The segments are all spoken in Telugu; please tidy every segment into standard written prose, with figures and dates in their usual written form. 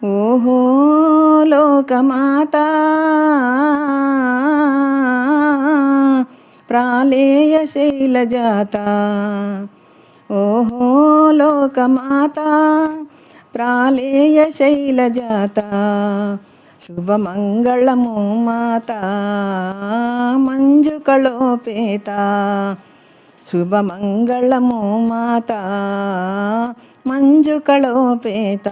ఓహో లోకమాతా ప్రాళేయ శైలజాత, ఓహో లోకమాతా ప్రాళేయ శైలజాత, శుభమంగళము మాతా మంజుకళోపేత, శుభమంగళము మాతా మంజుకళోపేత,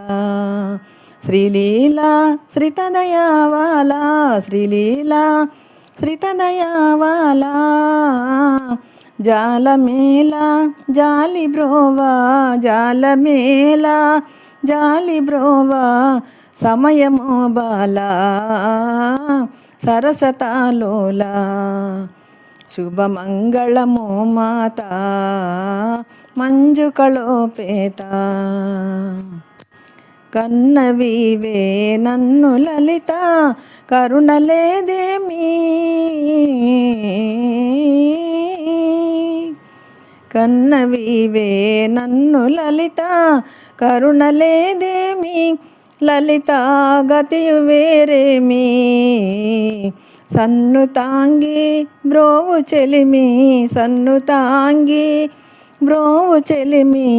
శ్రీలీలా శ్రితదయావాలా, శ్రీలీలా శ్రితదయావాలా, జాలమేలా జాలి బ్రోవా, జాలమేలా జాలి బ్రోవా, సమయమో బాలా సరసతాలోలా, శుభమంగళము మాతా మంజుకళోపేత, కన్నవీవే నన్ను లలిత కరుణలేదేమీ, కన్నవీవే నన్ను లలిత కరుణలేదేమి, లలిత గతియు వేరేమి, సన్నుతాంగి బ్రోవు చెలిమి, సన్నుతాంగి బ్రోవు చెలిమి,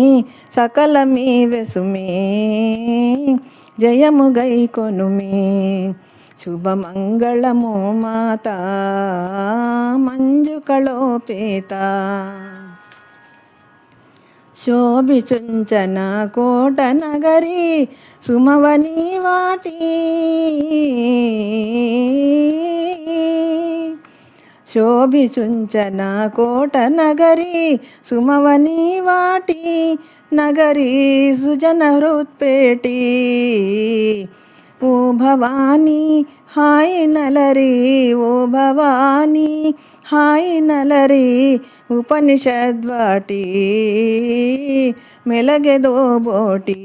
సకలమీ వెసుమి జయము గైకొనుమి, శుభమంగళము మాతా మంజుకళోపేత, శోభిచుంచన కోట నగరి సుమవని వాటి, శోభిచుంచన కోట నగరి సుమవని వాటి, నగరి సుజన హృత్పేటి, ఓ భవానీ హాయ్ నలరి, ఓ భవానీ హాయ్ నలరి, ఉపనిషద్వాటి మెలగెదోబోటి,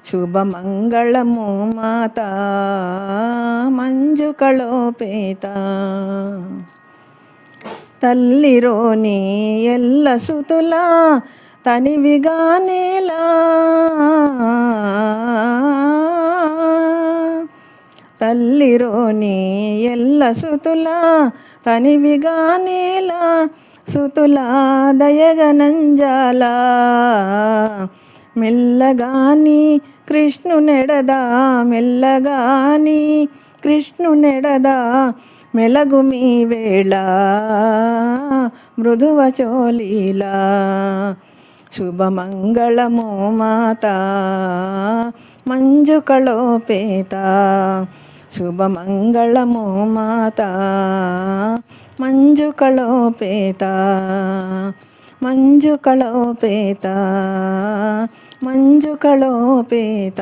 శుభమంగళము మాతా మంజుకళోపేత, తల్లిరోని ఎల్ల సుతులా తనివిగానేలా, తల్లిరోని ఎల్ల సుతులా తనివిగానేలా, సుతులా దయగనంజాలా, మెల్లగాని కృష్ణునెడదా, మెల్లగాని కృష్ణునెడదా, మెలగుమీ వేళ మృదువచోలీలా, శుభమంగళము మాతా మంజుకళోపేత, శుభమంగళము మాతా మంజుకళోపేత, మంజుకళోపేత, మంజుకళోపేత.